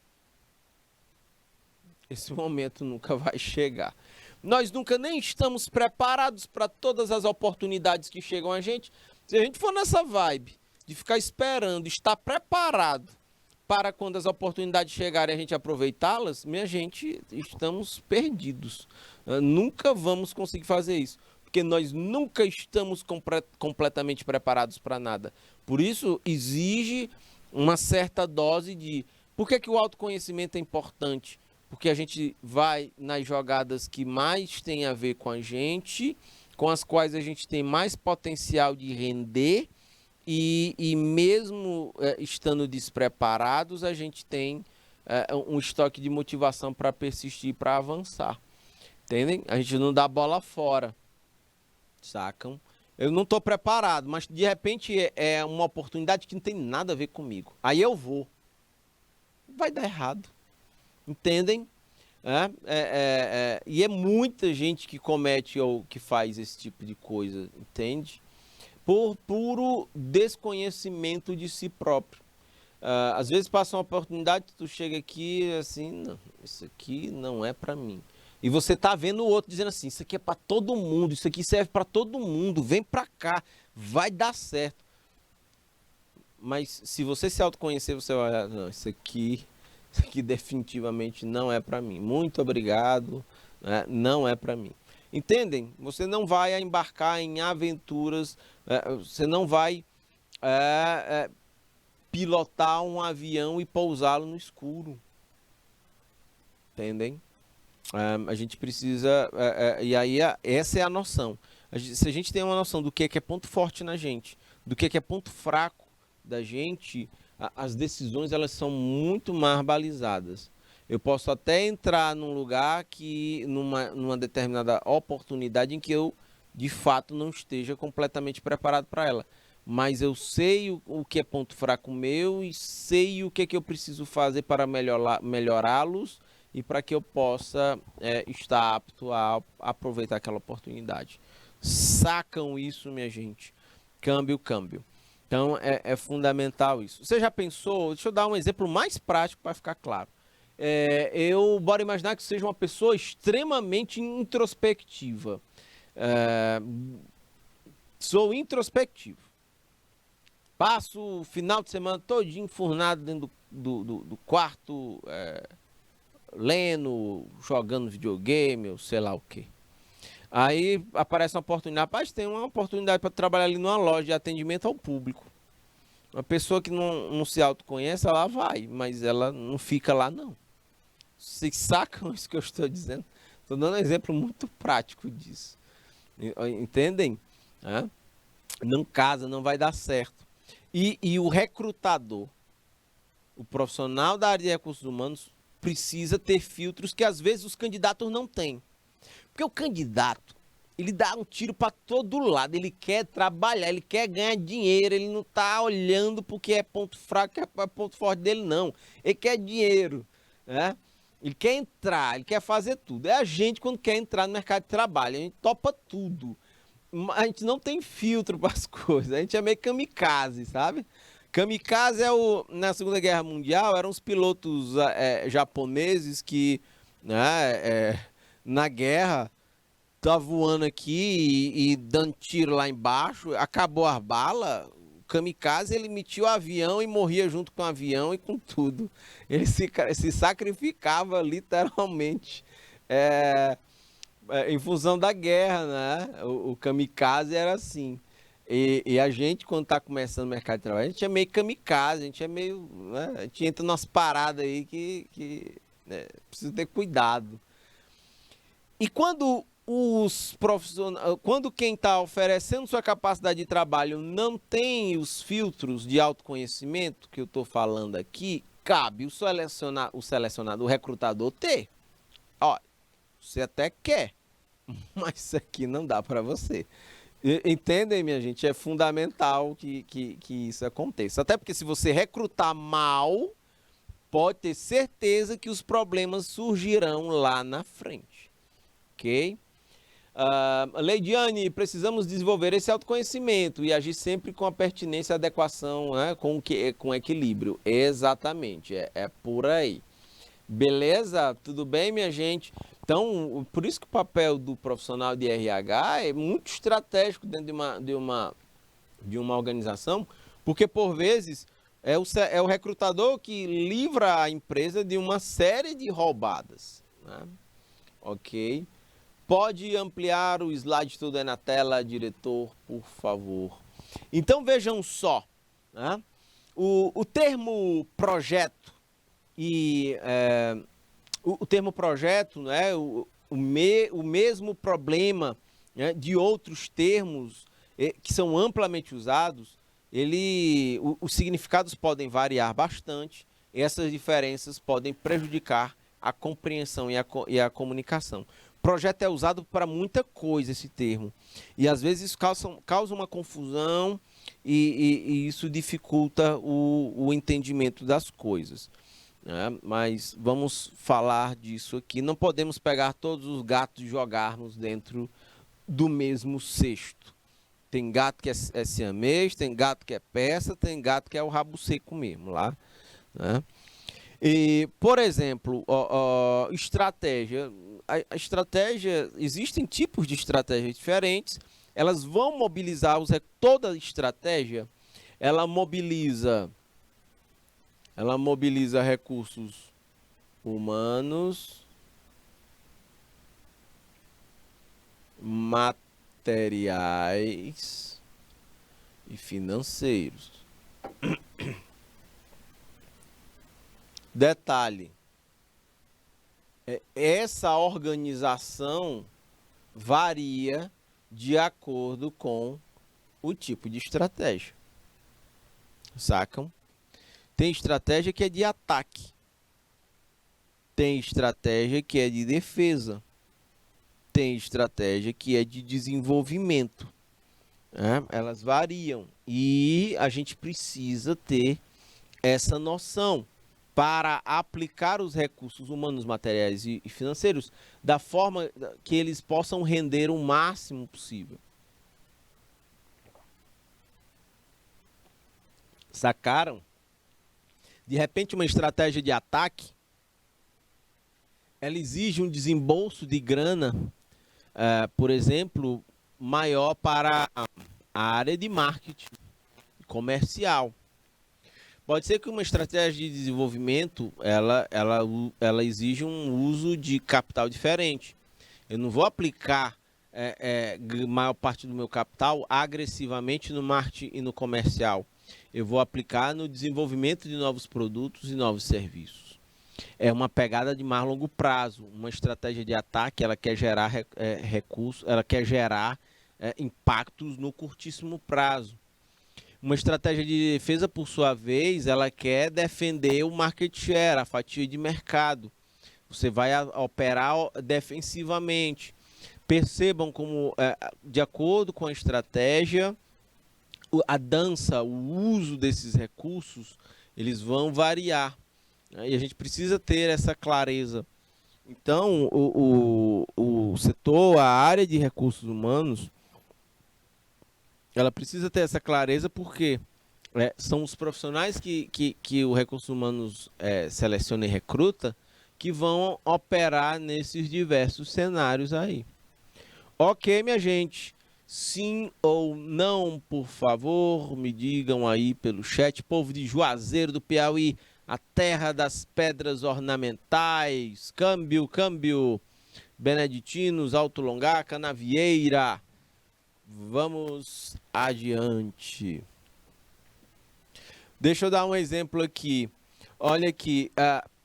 esse momento nunca vai chegar. Nós nunca nem estamos preparados para todas as oportunidades que chegam a gente. Se a gente for nessa vibe de ficar esperando, estar preparado para quando as oportunidades chegarem a gente aproveitá-las, minha gente, estamos perdidos. Nunca vamos conseguir fazer isso, porque nós nunca estamos completamente preparados para nada. Por isso, exige uma certa dose de... Por que o autoconhecimento é importante? Porque a gente vai nas jogadas que mais tem a ver com a gente, com as quais a gente tem mais potencial de render, e mesmo estando despreparados, a gente tem um estoque de motivação para persistir, para avançar. Entendem? A gente não dá bola fora. Sacam? Eu não estou preparado, mas de repente é uma oportunidade que não tem nada a ver comigo. Aí eu vou. Vai dar errado. Entendem? E é muita gente que comete ou que faz esse tipo de coisa, entende? Por puro desconhecimento de si próprio. Às vezes passa uma oportunidade, tu chega aqui assim, não, isso aqui não é para mim. E você tá vendo o outro dizendo assim, isso aqui é para todo mundo, isso aqui serve para todo mundo, vem para cá, vai dar certo. Mas se você se autoconhecer, você vai olhar, não, isso aqui definitivamente não é para mim. Muito obrigado, não é para mim. Entendem? Você não vai embarcar em aventuras, você não vai pilotar um avião e pousá-lo no escuro. Entendem? A gente precisa... e aí essa é a noção. Se a gente tem uma noção do que é ponto forte na gente, do que é ponto fraco da gente, as decisões elas são muito mais balizadas. Eu posso até entrar num lugar que, numa determinada oportunidade em que eu, de fato, não esteja completamente preparado para ela. Mas eu sei o que é ponto fraco meu e sei o que é que eu preciso fazer para melhorá-los e para que eu possa estar apto a aproveitar aquela oportunidade. Sacam isso, minha gente? Câmbio. Então, é fundamental isso. Você já pensou? Deixa eu dar um exemplo mais prático para ficar claro. Bora imaginar que seja uma pessoa extremamente introspectiva. É, sou introspectivo. Passo o final de semana todinho enfurnado dentro do quarto, lendo, jogando videogame, ou sei lá o quê. Aí aparece uma oportunidade. Rapaz, tem uma oportunidade para trabalhar ali numa loja de atendimento ao público. Uma pessoa que não se autoconhece, ela vai, mas ela não fica lá, não. Vocês sacam isso que eu estou dizendo? Estou dando um exemplo muito prático disso. Entendem? Não casa, não vai dar certo. E o recrutador, o profissional da área de recursos humanos, precisa ter filtros que às vezes os candidatos não têm. Porque o candidato, ele dá um tiro para todo lado, ele quer trabalhar, ele quer ganhar dinheiro, ele não está olhando porque é ponto fraco, que é ponto forte dele, não. Ele quer dinheiro, né? Ele quer entrar, ele quer fazer tudo. É a gente quando quer entrar no mercado de trabalho, a gente topa tudo. A gente não tem filtro para as coisas, a gente é meio kamikaze, sabe? Kamikaze na Segunda Guerra Mundial, eram os pilotos japoneses que, né, na guerra, tá voando aqui e dando tiro lá embaixo, acabou as balas, o kamikaze ele emitia o avião e morria junto com o avião e com tudo. Ele se sacrificava literalmente é, em função da guerra, né? O kamikaze era assim. E a gente, quando está começando o mercado de trabalho, a gente é meio kamikaze, a gente é meio. Né? A gente entra nas paradas aí que precisa ter cuidado. E quando os profissionais, quando quem está oferecendo sua capacidade de trabalho não tem os filtros de autoconhecimento que eu estou falando aqui, cabe o selecionado, o recrutador ter. Ó, você até quer, mas isso aqui não dá para você. Entendem, minha gente? É fundamental que isso aconteça. Até porque se você recrutar mal, pode ter certeza que os problemas surgirão lá na frente. Ok? Leidiane, precisamos desenvolver esse autoconhecimento e agir sempre com a pertinência e adequação, né? com equilíbrio. Exatamente, é por aí. Beleza? Tudo bem, minha gente? Então, por isso que o papel do profissional de RH é muito estratégico dentro de uma organização, porque por vezes é o recrutador que livra a empresa de uma série de roubadas. Né? Ok? Pode ampliar o slide todo aí na tela, diretor, por favor. Então vejam só, né? O termo projeto e o termo projeto, né? O mesmo problema, né, de outros termos que são amplamente usados, os significados podem variar bastante. E essas diferenças podem prejudicar a compreensão e a comunicação. Projeto é usado para muita coisa, esse termo. E às vezes causa uma confusão e isso dificulta o entendimento das coisas. Né? Mas vamos falar disso aqui. Não podemos pegar todos os gatos e jogarmos dentro do mesmo cesto. Tem gato que é siamês, tem gato que é persa, tem gato que é o rabo seco mesmo lá. Né? E, por exemplo, estratégia. A estratégia, existem tipos de estratégias diferentes. Elas vão mobilizar toda estratégia. Ela mobiliza recursos humanos, materiais e financeiros. Detalhe, essa organização varia de acordo com o tipo de estratégia. Sacam? Tem estratégia que é de ataque. Tem estratégia que é de defesa. Tem estratégia que é de desenvolvimento. Né? Elas variam. E a gente precisa ter essa noção para aplicar os recursos humanos, materiais e financeiros da forma que eles possam render o máximo possível. Sacaram? De repente, uma estratégia de ataque, ela exige um desembolso de grana, por exemplo, maior para a área de marketing comercial. Pode ser que uma estratégia de desenvolvimento, ela exige um uso de capital diferente. Eu não vou aplicar maior parte do meu capital agressivamente no marketing e no comercial. Eu vou aplicar no desenvolvimento de novos produtos e novos serviços. É uma pegada de mais longo prazo, uma estratégia de ataque, ela quer gerar recursos, ela quer gerar impactos no curtíssimo prazo. Uma estratégia de defesa, por sua vez, ela quer defender o market share, a fatia de mercado. Você vai operar defensivamente. Percebam como, de acordo com a estratégia, a dança, o uso desses recursos, eles vão variar. E a gente precisa ter essa clareza. Então, o setor, a área de recursos humanos, ela precisa ter essa clareza porque são os profissionais que o Recursos Humanos seleciona e recruta que vão operar nesses diversos cenários aí. Ok, minha gente. Sim ou não, por favor, me digam aí pelo chat. Povo de Juazeiro do Piauí, a terra das pedras ornamentais. Câmbio, câmbio. Beneditinos, Alto Longar, Canavieira. Vamos adiante. Deixa eu dar um exemplo aqui. Olha aqui,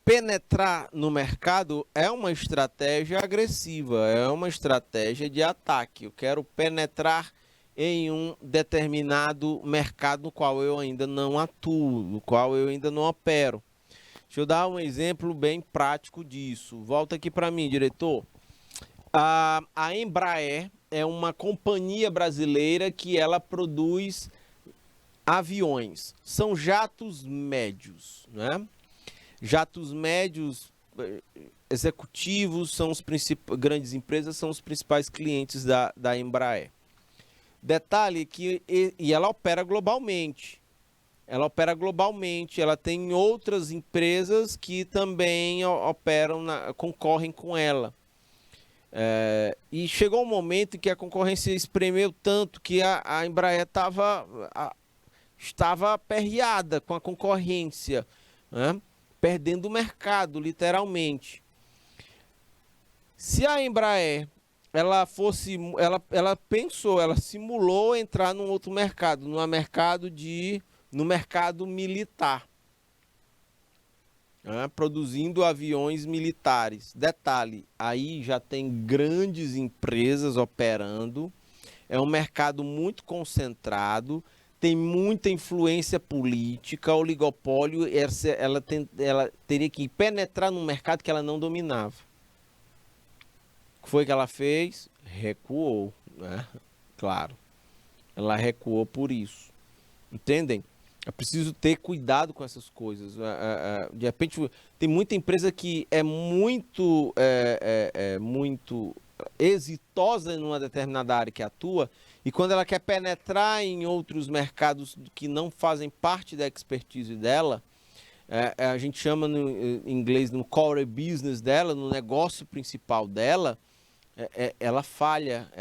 penetrar no mercado é uma estratégia agressiva, é uma estratégia de ataque. Eu quero penetrar em um determinado mercado no qual eu ainda não atuo, no qual eu ainda não opero. Deixa eu dar um exemplo bem prático disso. Volta aqui para mim, diretor. A Embraer é uma companhia brasileira que ela produz aviões. São jatos médios, né? Jatos médios executivos são os grandes empresas, são os principais clientes da Embraer. Detalhe que ela opera globalmente. Ela opera globalmente, ela tem outras empresas que também operam, concorrem com ela. E chegou um momento em que a concorrência espremeu tanto que a Embraer estava aperreada com a concorrência, né? Perdendo o mercado, literalmente. Se a Embraer ela simulou entrar num outro mercado, no mercado militar, produzindo aviões militares. Detalhe, aí já tem grandes empresas operando, é um mercado muito concentrado, tem muita influência política, oligopólio, ela teria que penetrar num mercado que ela não dominava. O que foi que ela fez? Recuou, né? Claro, ela recuou por isso. Entendem? É preciso ter cuidado com essas coisas. De repente, tem muita empresa que é muito exitosa em uma determinada área que atua, e quando ela quer penetrar em outros mercados que não fazem parte da expertise dela, a gente chama em inglês no core business dela, no negócio principal dela, ela falha,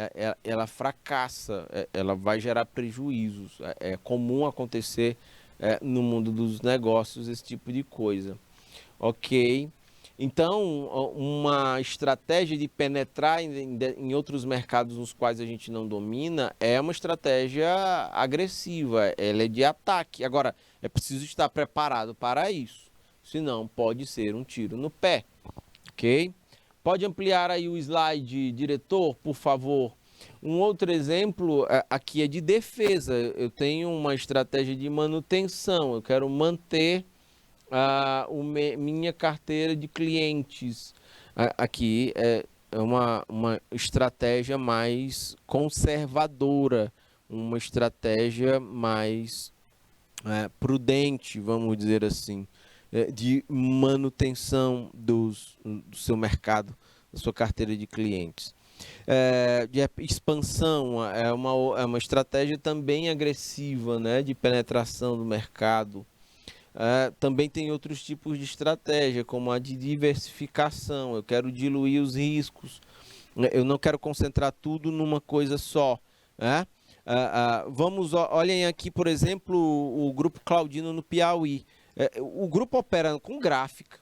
ela fracassa, ela vai gerar prejuízos. É comum acontecer no mundo dos negócios esse tipo de coisa. Ok? Então, uma estratégia de penetrar em outros mercados nos quais a gente não domina é uma estratégia agressiva, ela é de ataque. Agora, é preciso estar preparado para isso, senão pode ser um tiro no pé. Ok? Pode ampliar aí o slide, diretor, por favor. Um outro exemplo aqui é de defesa. Eu tenho uma estratégia de manutenção. Eu quero manter minha carteira de clientes. Aqui é uma estratégia mais conservadora, uma estratégia mais prudente, vamos dizer assim, de manutenção do seu mercado, da sua carteira de clientes. de expansão, é uma estratégia também agressiva, né, de penetração do mercado. Também tem outros tipos de estratégia, como a de diversificação. Eu quero diluir os riscos, né? Eu não quero concentrar tudo numa coisa só, né? Olhem aqui, por exemplo, o Grupo Claudino no Piauí. O grupo opera com gráfica,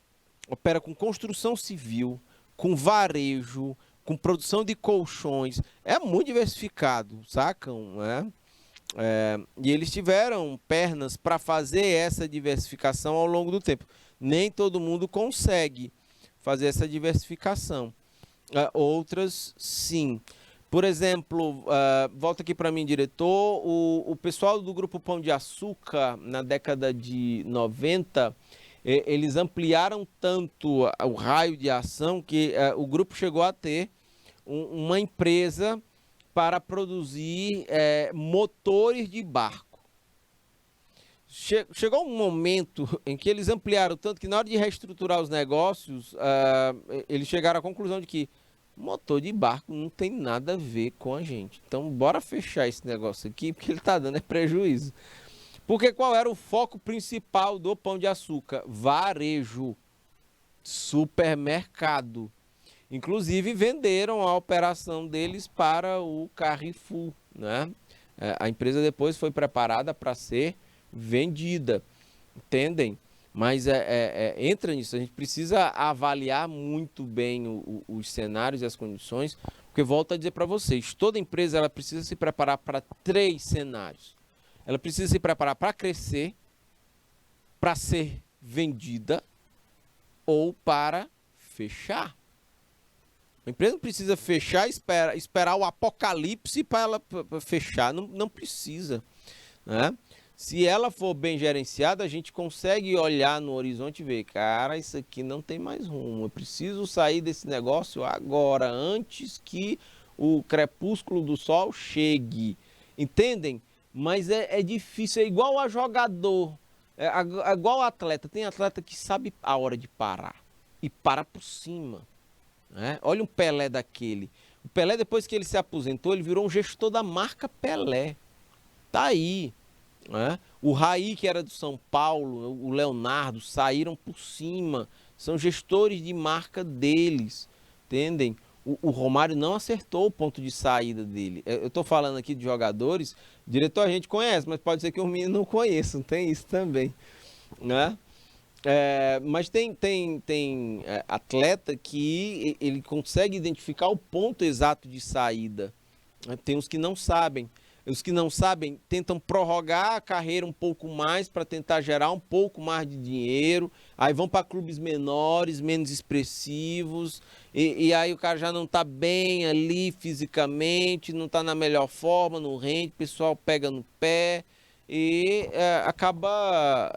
opera com construção civil, com varejo, com produção de colchões. É muito diversificado, sacam? Né? E eles tiveram pernas para fazer essa diversificação ao longo do tempo. Nem todo mundo consegue fazer essa diversificação. Outras, sim. Por exemplo, volta aqui para mim, diretor, o pessoal do Grupo Pão de Açúcar, na década de 90, eles ampliaram tanto o raio de ação que o grupo chegou a ter uma empresa para produzir motores de barco. Chegou um momento em que eles ampliaram tanto que na hora de reestruturar os negócios, eles chegaram à conclusão de que motor de barco não tem nada a ver com a gente. Então bora fechar esse negócio aqui, porque ele está dando prejuízo. Porque qual era o foco principal do Pão de Açúcar? Varejo, supermercado. Inclusive venderam a operação deles para o Carrefour, né? A empresa depois foi preparada para ser vendida, entendem? Mas entra nisso, a gente precisa avaliar muito bem os cenários e as condições, porque volto a dizer para vocês, toda empresa ela precisa se preparar para 3 cenários. Ela precisa se preparar para crescer, para ser vendida ou para fechar. A empresa não precisa fechar, esperar o apocalipse para ela fechar. Não precisa, né? Se ela for bem gerenciada, a gente consegue olhar no horizonte e ver, cara, isso aqui não tem mais rumo. Eu preciso sair desse negócio agora, antes que o crepúsculo do sol chegue. Entendem? Mas é difícil, é igual a jogador, é igual a atleta. Tem atleta que sabe a hora de parar e para por cima. Olha um Pelé daquele. O Pelé, depois que ele se aposentou, ele virou um gestor da marca Pelé. Tá aí. O Raí, que era do São Paulo, o Leonardo, saíram por cima. São gestores de marca deles. Entendem? O Romário não acertou o ponto de saída dele. Eu tô falando aqui de jogadores. Diretor a gente conhece, mas pode ser que os meninos não conheçam. Tem isso também. Né? Mas tem atleta que ele consegue identificar o ponto exato de saída. Tem os que não sabem. Os que não sabem tentam prorrogar a carreira um pouco mais para tentar gerar um pouco mais de dinheiro. Aí vão para clubes menores, menos expressivos. E aí o cara já não está bem ali fisicamente, não está na melhor forma, não rende, o pessoal pega no pé. E acaba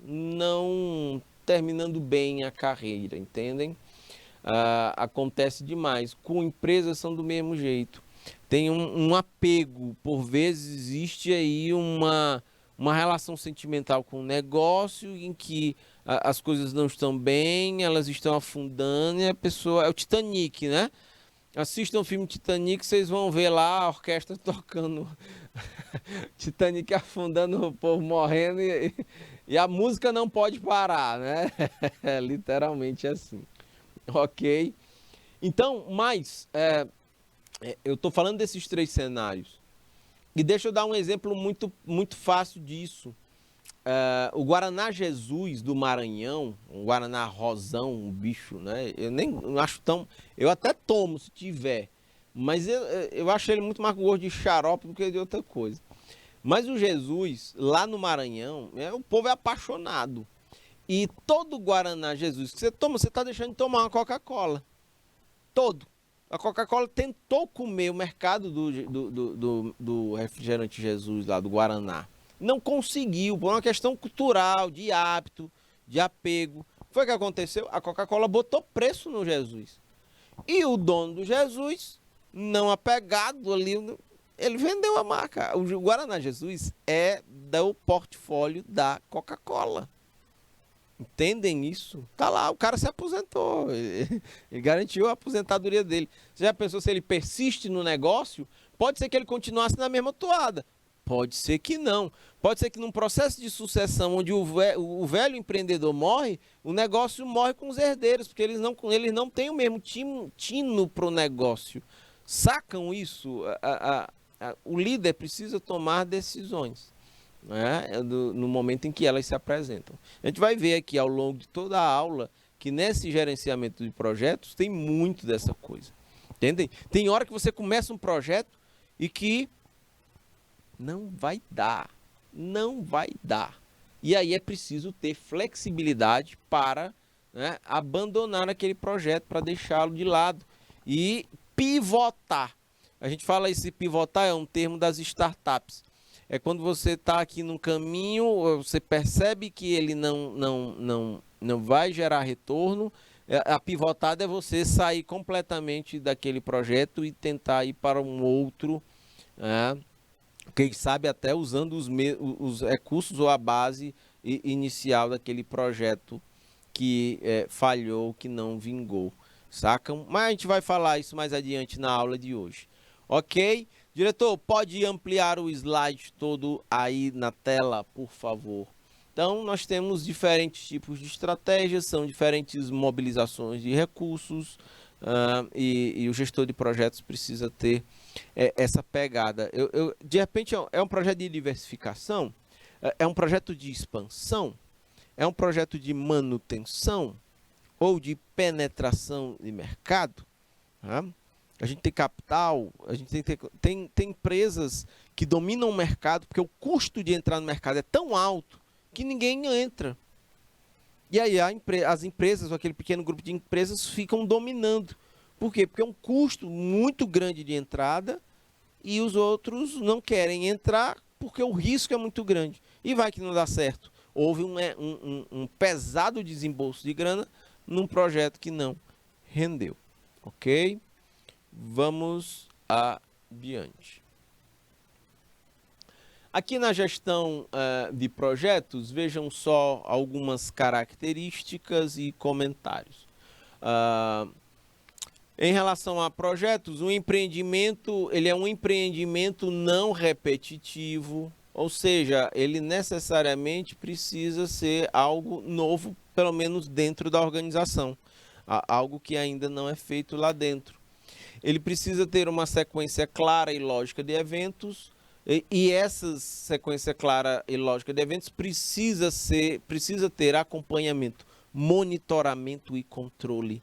não terminando bem a carreira, entendem? Acontece demais. Com empresas são do mesmo jeito. Tem um apego, por vezes existe aí uma relação sentimental com o negócio em que as coisas não estão bem, elas estão afundando e a pessoa... É o Titanic, né? Assistam o filme Titanic, vocês vão ver lá a orquestra tocando Titanic afundando, o povo morrendo e a música não pode parar, né? É literalmente assim. Ok? Então, eu tô falando desses 3 cenários. E deixa eu dar um exemplo muito, muito fácil disso. O Guaraná Jesus do Maranhão, um Guaraná rosão, um bicho, né? Eu nem acho tão... Eu até tomo se tiver. Mas eu acho ele muito mais com gosto de xarope do que de outra coisa. Mas o Jesus, lá no Maranhão, o povo é apaixonado. E todo Guaraná Jesus que você toma, você está deixando de tomar uma Coca-Cola. Todo. A Coca-Cola tentou comer o mercado do refrigerante Jesus lá, do Guaraná. Não conseguiu, por uma questão cultural, de hábito, de apego. Foi o que aconteceu? A Coca-Cola botou preço no Jesus. E o dono do Jesus, não apegado ali, ele vendeu a marca. O Guaraná Jesus é do portfólio da Coca-Cola. Entendem isso? Tá lá, o cara se aposentou, ele garantiu a aposentadoria dele. Você já pensou se ele persiste no negócio? Pode ser que ele continuasse na mesma toada. Pode ser que não. Pode ser que num processo de sucessão onde o velho empreendedor morre, o negócio morre com os herdeiros, porque eles não têm o mesmo tino para o negócio. Sacam isso? O líder precisa tomar decisões, né, no momento em que elas se apresentam. A gente vai ver aqui ao longo de toda a aula que nesse gerenciamento de projetos tem muito dessa coisa. Entendem? Tem hora que você começa um projeto e que não vai dar. Não vai dar. E aí é preciso ter flexibilidade para, né, abandonar aquele projeto, para deixá-lo de lado e pivotar. A gente fala esse pivotar, é um termo das startups. É quando você está aqui no caminho, você percebe que ele não vai gerar retorno. A pivotada é você sair completamente daquele projeto e tentar ir para um outro, né? Quem sabe até usando os recursos ou a base inicial daquele projeto que falhou, que não vingou, sacam? Mas a gente vai falar isso mais adiante na aula de hoje, ok? Diretor, pode ampliar o slide todo aí na tela, por favor? Então, nós temos diferentes tipos de estratégias, são diferentes mobilizações de recursos, e o gestor de projetos precisa ter essa pegada. De repente, é um projeto de diversificação, é um projeto de expansão, é um projeto de manutenção ou de penetração de mercado. Tá? A gente tem capital, a gente tem empresas que dominam o mercado porque o custo de entrar no mercado é tão alto que ninguém entra. E aí as empresas, ou aquele pequeno grupo de empresas, ficam dominando. Por quê? Porque é um custo muito grande de entrada e os outros não querem entrar porque o risco é muito grande. E vai que não dá certo. Houve um pesado desembolso de grana num projeto que não rendeu. Ok? Vamos adiante. Aqui na gestão de projetos, vejam só algumas características e comentários. Em relação a projetos, o empreendimento, ele é um empreendimento não repetitivo, ou seja, ele necessariamente precisa ser algo novo, pelo menos dentro da organização, algo que ainda não é feito lá dentro. Ele precisa ter uma sequência clara e lógica de eventos, e essa sequência clara e lógica de eventos precisa ter acompanhamento, monitoramento e controle.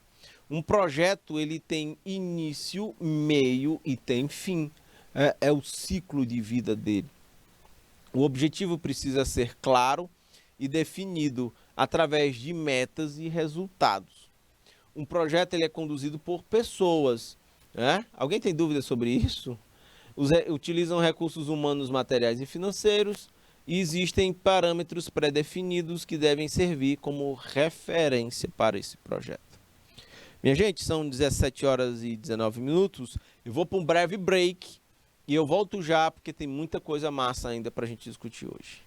Um projeto, ele tem início, meio e tem fim. É o ciclo de vida dele. O objetivo precisa ser claro e definido através de metas e resultados. Um projeto, ele é conduzido por pessoas. Né? Alguém tem dúvida sobre isso? Utilizam recursos humanos, materiais e financeiros, e existem parâmetros pré-definidos que devem servir como referência para esse projeto. Minha gente, são 17 horas e 19 minutos, eu vou para um breve break e eu volto já porque tem muita coisa massa ainda para a gente discutir hoje.